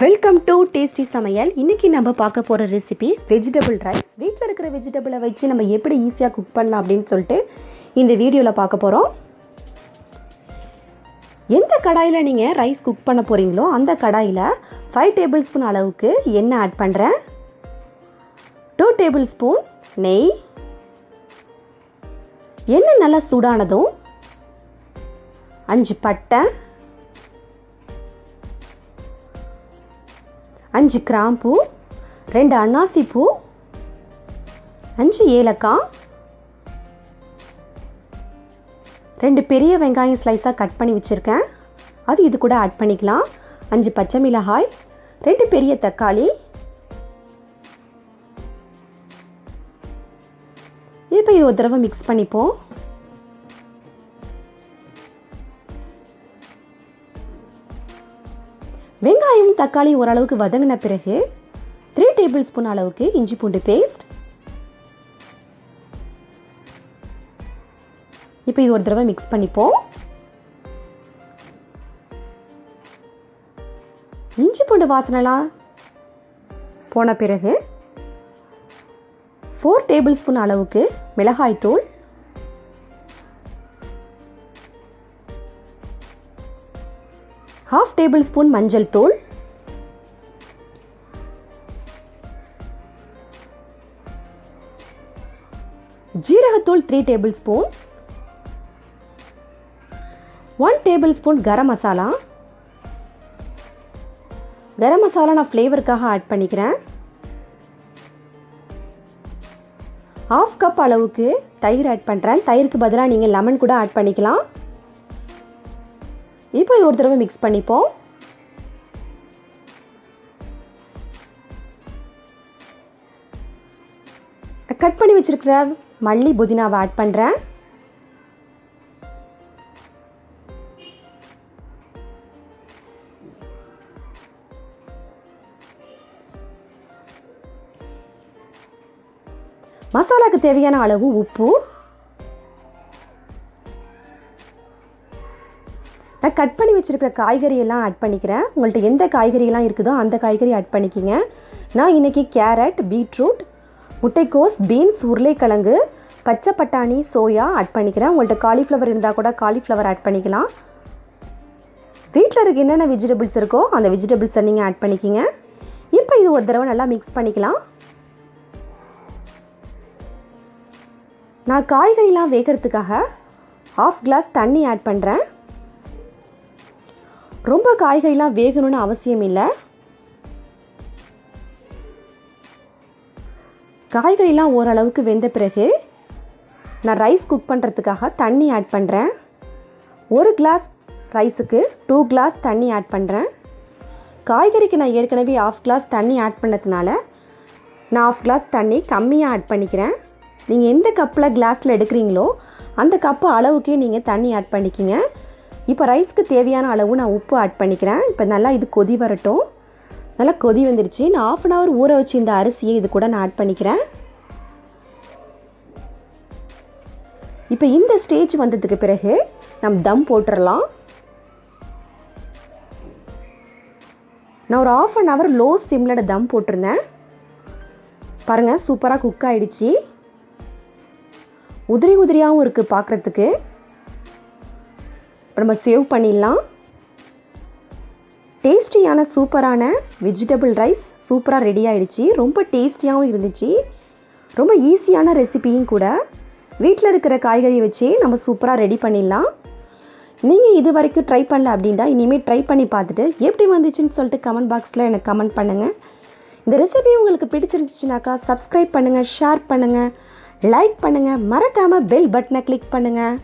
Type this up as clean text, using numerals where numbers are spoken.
Welcome to tasty சமையல். இன்றைக்கி நம்ம பார்க்க போகிற ரெசிபி வெஜிடபிள் ரைஸ். வீட்டில் இருக்கிற வெஜிடபிளை வச்சு நம்ம எப்படி ஈஸியாக குக் பண்ணலாம் அப்படின்னு சொல்லிட்டு இந்த வீடியோவில் பார்க்க போகிறோம். எந்த கடாயில் நீங்கள் ரைஸ் குக் பண்ண போகிறீங்களோ அந்த கடாயில் 5 டேபிள் ஸ்பூன் அளவுக்கு எண்ணெய் ஆட் பண்ணுறேன். 2 டேபிள் ஸ்பூன் நெய். எண்ணெய் நல்லா சூடானதும் 5 பட்டை, 5 கிராம்பூ, 2 அன்னாசி பூ, 5 ஏலக்காய், 2 பெரிய வெங்காயம் ஸ்லைஸாக கட் பண்ணி வச்சுருக்கேன், அது இது கூட ஆட் பண்ணிக்கலாம். 5 பச்சை மிளகாய், 2 பெரிய தக்காளி. இப்போ இது ஒரு தடவை மிக்ஸ் பண்ணிப்போம். வெங்காயம் தக்காளி ஓரளவுக்கு வதங்கின பிறகு 3 டேபிள் ஸ்பூன் அளவுக்கு இஞ்சி பூண்டு பேஸ்ட். இப்போ இது ஒரு தடவை மிக்ஸ் பண்ணிப்போம். இஞ்சி பூண்டு வாசனைலாம் போன பிறகு 4 டேபிள் ஸ்பூன் அளவுக்கு மிளகாய் தூள், 1/2 டேபிள் ஸ்பூன் மஞ்சள் தூள், ஜீரகத்தூள் 3 table spoon, 1 table spoon garam masala. Garam masala நான் ஃப்ளேவருக்காக ஆட் பண்ணிக்கிறேன். 1/2 கப் அளவுக்கு தயிர் ஆட் பண்ணுறேன். தயிருக்கு பதிலாக நீங்கள் லெமன் கூட ஆட் பண்ணிக்கலாம். இப்போ இது ஒரு தடவை மிக்ஸ் பண்ணிப்போம். கட் பண்ணி வச்சிருக்கிற மல்லி புதினாவை ஆட் பண்ணுறேன். மசாலாக்கு தேவையான அளவு உப்பு. நான் கட் பண்ணி வச்சுருக்கிற காய்கறியெல்லாம் ஆட் பண்ணிக்கிறேன். உங்கள்கிட்ட எந்த காய்கறியெல்லாம் இருக்குதோ அந்த காய்கறி ஆட் பண்ணிக்கிங்க. நான் இன்றைக்கி கேரட், பீட்ரூட், முட்டைக்கோஸ், பீன்ஸ், உருளைக்கிழங்கு, பச்சை பட்டாணி, சோயா ஆட் பண்ணிக்கிறேன். உங்கள்கிட்ட காலிஃப்ளவர் இருந்தால் கூட காலிஃப்ளவர் ஆட் பண்ணிக்கலாம். வீட்டில் இருக்க என்னென்ன வெஜிடபிள்ஸ் இருக்கோ அந்த வெஜிடபிள்ஸை நீங்கள் ஆட் பண்ணிக்கிங்க. இப்போ இது ஒரு தடவை நல்லா மிக்ஸ் பண்ணிக்கலாம். நான் காய்கறிலாம் வேகிறதுக்காக 1/2 கிளாஸ் தண்ணி ஆட் பண்ணுறேன். ரொம்ப காய்கறிலாம் வேகணும்னு அவசியம் இல்லை. காய்கறிலாம் ஓரளவுக்கு வெந்த பிறகு நான் ரைஸ் குக் பண்ணுறதுக்காக தண்ணி ஆட் பண்ணுறேன். 1 கிளாஸ் ரைஸுக்கு 2 கிளாஸ் தண்ணி ஆட் பண்ணுறேன். காய்கறிக்கு நான் ஏற்கனவே 1/2 கிளாஸ் தண்ணி ஆட் பண்ணதுனால நான் 1/2 கிளாஸ் தண்ணி கம்மியாக ஆட் பண்ணிக்கிறேன். நீங்கள் எந்த கப்பில் கிளாஸில் எடுக்கிறீங்களோ அந்த கப்பு அளவுக்கே நீங்கள் தண்ணி ஆட் பண்ணிக்கிங்க. இப்போ ரைஸ்க்கு தேவையான அளவு நான் உப்பு ஆட் பண்ணிக்கிறேன். இப்போ நல்லா இது கொதி வரட்டும். நல்லா கொதி வந்துடுச்சு. நான் 1/2 அன் ஹவர் ஊற வச்சு இந்த அரிசியை இது கூட நான் ஆட் பண்ணிக்கிறேன். இப்போ இந்த ஸ்டேஜ் வந்ததுக்கு பிறகு நம்ம தம் போட்டுடலாம். நான் ஒரு 1/2 அன் ஹவர் லோ சிம்மில் தம் போட்டிருந்தேன். பாருங்கள், சூப்பராக குக் ஆகிடுச்சு. உதிரி உதிரியாகவும் இருக்குது பார்க்குறதுக்கு. நம்ம சேவ் பண்ணிடலாம். டேஸ்டியான சூப்பரான வெஜிடபிள் ரைஸ் சூப்பராக ரெடி ஆகிடுச்சு. ரொம்ப டேஸ்டியாகவும் இருந்துச்சு. ரொம்ப ஈஸியான ரெசிபியும் கூட. வீட்டில் இருக்கிற காய்கறியை வச்சு நம்ம சூப்பராக ரெடி பண்ணிடலாம். நீங்கள் இது வரைக்கும் ட்ரை பண்ணல அப்படின்னா இனிமேல் ட்ரை பண்ணி பார்த்துட்டு எப்படி வந்துச்சுன்னு சொல்லிட்டு கமெண்ட் பாக்ஸில் எனக்கு கமெண்ட் பண்ணுங்கள். இந்த ரெசிபி உங்களுக்கு பிடிச்சிருந்துச்சுனாக்கா சப்ஸ்கிரைப் பண்ணுங்கள், ஷேர் பண்ணுங்கள், லைக் பண்ணுங்கள், மறக்காமல் பெல் பட்டனை கிளிக் பண்ணுங்கள்.